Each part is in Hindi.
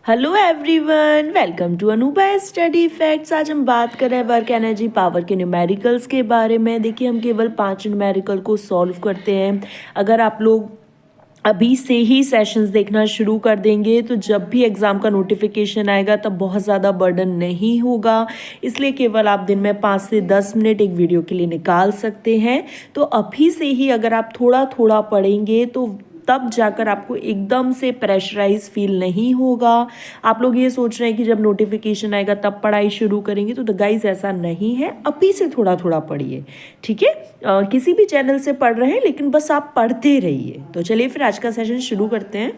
Hello everyone, welcome to Anubha study facts. आज हम बात कर रहे हैं वर्क एनर्जी पावर के न्यूमेरिकल्स के बारे में। देखिए, हम केवल 5 न्यूमेरिकल को सॉल्व करते हैं। अगर आप लोग अभी से ही सेशंस देखना शुरू कर देंगे तो जब भी एग्ज़ाम का नोटिफिकेशन आएगा तब बहुत ज़्यादा बर्डन नहीं होगा। इसलिए केवल आप दिन में 5 से 10 मिनट एक वीडियो के लिए निकाल सकते हैं। तो अभी से ही अगर आप थोड़ा थोड़ा पढ़ेंगे तो तब जाकर आपको एकदम से प्रेशराइज फील नहीं होगा। आप लोग ये सोच रहे हैं कि जब नोटिफिकेशन आएगा तब पढ़ाई शुरू करेंगे, तो गाइज ऐसा नहीं है। अभी से थोड़ा थोड़ा पढ़िए, ठीक है। किसी भी चैनल से पढ़ रहे हैं लेकिन बस आप पढ़ते रहिए। तो चलिए फिर आज का सेशन शुरू करते हैं।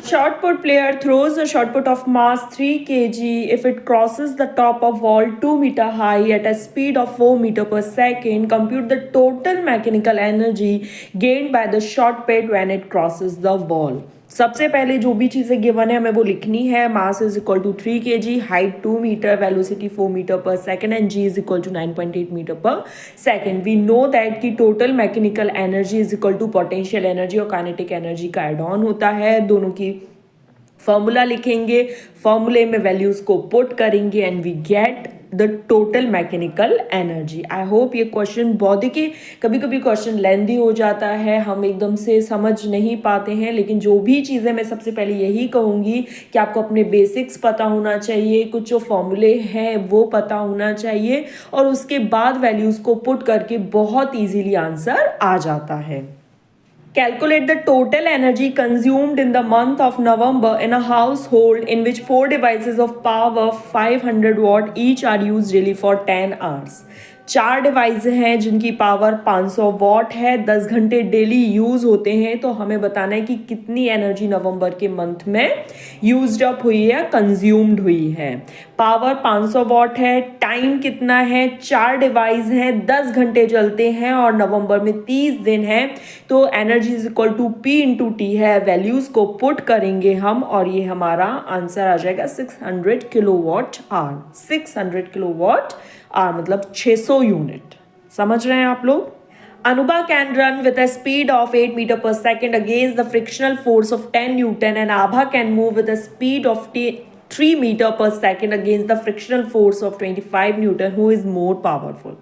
Short put player throws a short put of mass 3 kg if it crosses the top of wall 2 meter high at a speed of 4 meter per second. Compute the total mechanical energy gained by the shot put when it crosses the wall. सबसे पहले जो भी चीज़ें गिवन है हमें वो लिखनी है। Mass is equal to 3 kg, height 2 metre, velocity 4 metre per second and g is equal to 9.8 metre per second. We know that की total mechanical energy is equal to potential energy और काइनेटिक एनर्जी का एड ऑन होता है। दोनों की फॉर्मूला लिखेंगे, फॉर्मूले में वैल्यूज को पुट करेंगे and we get the total mechanical energy. I hope ये क्वेश्चन बहुत देखिए, कभी कभी क्वेश्चन लेंदी हो जाता है, हम एकदम से समझ नहीं पाते हैं। लेकिन जो भी चीज़ें मैं सबसे पहले यही कहूँगी कि आपको अपने बेसिक्स पता होना चाहिए, कुछ जो फॉर्मूले हैं वो पता होना चाहिए और उसके बाद वैल्यूज़ को पुट करके बहुत ईजीली आंसर आ जाता है। Calculate the total energy consumed in the month of November in a household in which 4 devices of power 500 watt each are used daily for 10 hours. 4 device हैं जिनकी पावर 500 वॉट है, 10 घंटे डेली यूज होते हैं। तो हमें बताना है कि कितनी एनर्जी नवंबर के मंथ में यूज्ड अप हुई है, कंज्यूम्ड हुई है। पावर 500 वॉट है, टाइम कितना है, 4 डिवाइस हैं, 10 घंटे चलते हैं और नवंबर में 30 दिन है। तो energy is equal to P into T है। वैल्यूज को पुट करेंगे हम और ये हमारा आंसर आ जाएगा 600 किलोवाट आवर। 600 किलोवाट आवर मतलब 600 यूनिट। समझ रहे हैं आप लोग? Anuba can run with a speed of 8 meter per second against the frictional force of 10 Newton, and Abha can move with a speed of 3 meter per second against the frictional force of 25 Newton. Who is more powerful?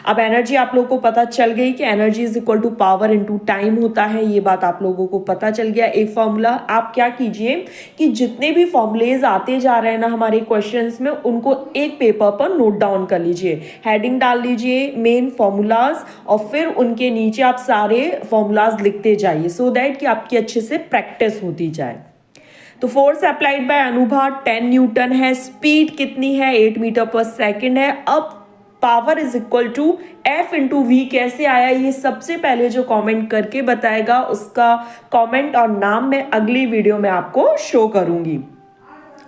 अब एनर्जी आप लोगों को पता चल गई कि energy is equal to power into time होता है। ये बात आप लोगों को पता चल गया। एक फॉर्मूला आप क्या कीजिए कि जितने भी फॉर्मूलेज आते जा रहे हैं ना हमारे क्वेश्चंस में, उनको एक पेपर पर नोट डाउन कर लीजिए, हेडिंग डाल लीजिए मेन फॉर्मूलाज और फिर उनके नीचे आप सारे फॉर्मूलाज लिखते जाइए सो दैट कि आपकी अच्छे से प्रैक्टिस होती जाए। तो force applied by Anubha 10 newton है, स्पीड कितनी है 8 मीटर पर सेकेंड है। अब power is equal to F into V कैसे आया, ये सबसे पहले जो कमेंट करके बताएगा उसका कमेंट और नाम मैं अगली वीडियो में आपको शो करूंगी।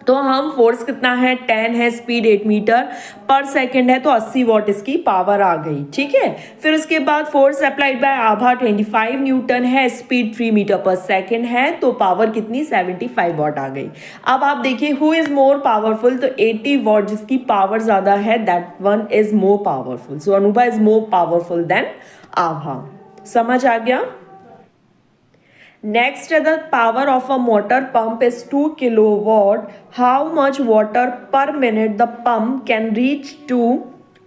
तो हम फोर्स कितना है 10 है, स्पीड 8 मीटर पर सेकंड है, तो 80 वॉट इसकी पावर आ गई। ठीक है, फिर उसके बाद फोर्स अप्लाइड बाय आभा 25 न्यूटन है, स्पीड 3 मीटर पर सेकंड है, तो पावर कितनी 75 वॉट आ गई। अब आप देखिए हु इज मोर पावरफुल, तो 80 वॉट जिसकी पावर ज्यादा है that one is more powerful. So Anubha is more powerful than Abha. समझ आ गया? Next, the power of a motor pump is 2 kilowatt. How much water per minute the pump can reach to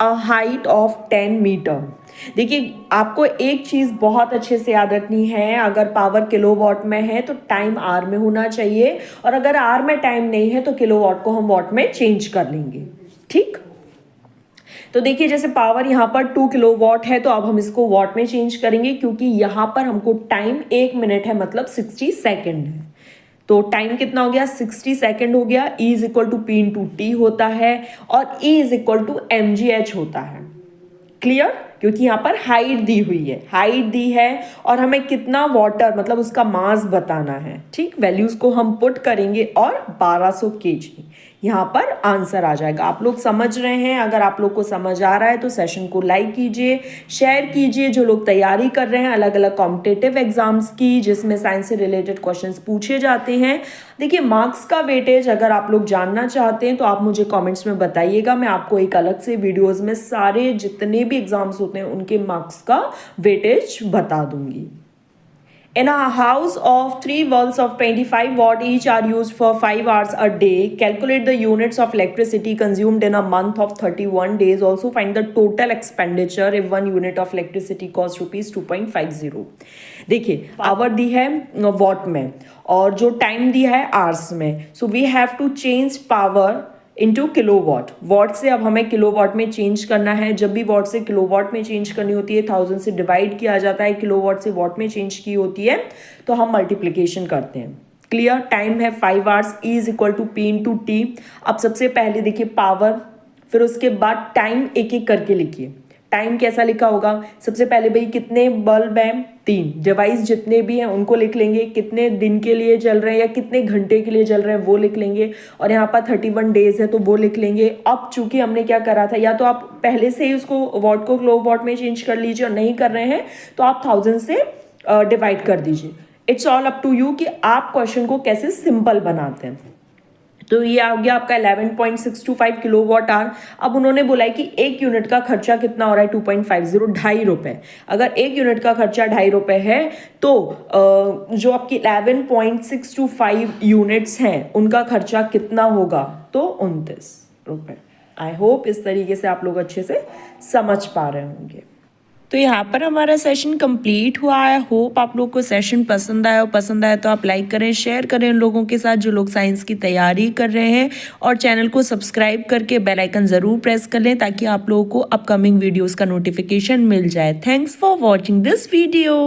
a height of 10 meter? देखिए, आपको एक चीज़ बहुत अच्छे से याद रखनी है। अगर पावर किलोवाट में है तो टाइम आर में होना चाहिए, और अगर आर में टाइम नहीं है तो किलोवाट को हम वॉट में चेंज कर लेंगे। ठीक, तो देखिए जैसे पावर यहाँ पर 2 किलोवाट है तो अब हम इसको वॉट में चेंज करेंगे, क्योंकि यहाँ पर हमको टाइम 1 मिनट है मतलब 60 सेकेंड है। तो टाइम कितना हो गया 60 सेकेंड हो गया। E is equal to P into T होता है और E is equal to mgh होता है। क्लियर? क्योंकि यहाँ पर हाइट दी हुई है, हाइट दी है और हमें कितना वाटर मतलब उसका मास बताना है। ठीक, वैल्यूज को हम पुट करेंगे और 1200 केजी यहाँ पर आंसर आ जाएगा। आप लोग समझ रहे हैं? अगर आप लोग को समझ आ रहा है तो सेशन को लाइक कीजिए, शेयर कीजिए। जो लोग तैयारी कर रहे हैं अलग अलग कॉम्पिटिटिव एग्जाम्स की जिसमें साइंस से रिलेटेड क्वेश्चंस पूछे जाते हैं, देखिए मार्क्स का वेटेज अगर आप लोग जानना चाहते हैं तो आप मुझे कमेंट्स में बताइएगा। मैं आपको एक अलग से वीडियोस में सारे जितने भी एग्जाम्स होते हैं उनके मार्क्स का वेटेज बता दूंगी। In a house of 3 bulbs of 25 watt each are used for 5 hours a day. Calculate the units of electricity consumed in a month of 31 days. Also find the total expenditure if 1 unit of electricity cost rupees 2.50. देखिए आवर दी है वॉट में और जो टाइम दिया है आवर्स में. So we have to change power into kilowatt. Watt से अब हमें किलोवाट में चेंज करना है. जब भी वॉट से किलोवाट में चेंज करनी होती है 1000 से डिवाइड किया जाता है. किलोवाट से वॉट में चेंज की होती है तो हम मल्टीप्लिकेशन करते हैं. क्लियर. टाइम है 5 hours. E is equal to P into T. अब सबसे पहले देखिए पावर, फिर उसके बाद टाइम एक एक करके लिखिए. टाइम कैसा लिखा होगा. सबसे पहले भाई कितने बल्ब हैं 3. डिवाइस जितने भी हैं उनको लिख लेंगे. कितने दिन के लिए चल रहे हैं या कितने घंटे के लिए चल रहे हैं वो लिख लेंगे. और यहाँ पर 31 डेज है तो वो लिख लेंगे. अब चूंकि हमने क्या करा था, या तो आप पहले से ही उसको वॉट को किलो वॉट में चेंज कर लीजिए और नहीं कर रहे हैं तो आप 1000 से डिवाइड कर दीजिए. It's all up to you कि आप क्वेश्चन को कैसे सिंपल बनाते हैं. तो ये आ गया आपका 11.625 किलोवाट आवर. अब उन्होंने बोला है कि एक यूनिट का खर्चा कितना हो रहा है 2.50, ₹2.50. अगर एक यूनिट का खर्चा ₹2.50 है तो जो आपकी 11.625 यूनिट्स हैं उनका खर्चा कितना होगा, तो ₹29. आई होप इस तरीके से आप लोग अच्छे से समझ पा रहे होंगे. तो यहाँ पर हमारा सेशन कंप्लीट हुआ. आई होप आप लोग को सेशन पसंद आया. और पसंद आया तो आप लाइक करें, शेयर करें उन लोगों के साथ जो लोग साइंस की तैयारी कर रहे हैं. और चैनल को सब्सक्राइब करके बेल आइकन ज़रूर प्रेस कर लें ताकि आप लोगों को अपकमिंग वीडियोज़ का नोटिफिकेशन मिल जाए. Thanks for watching this video.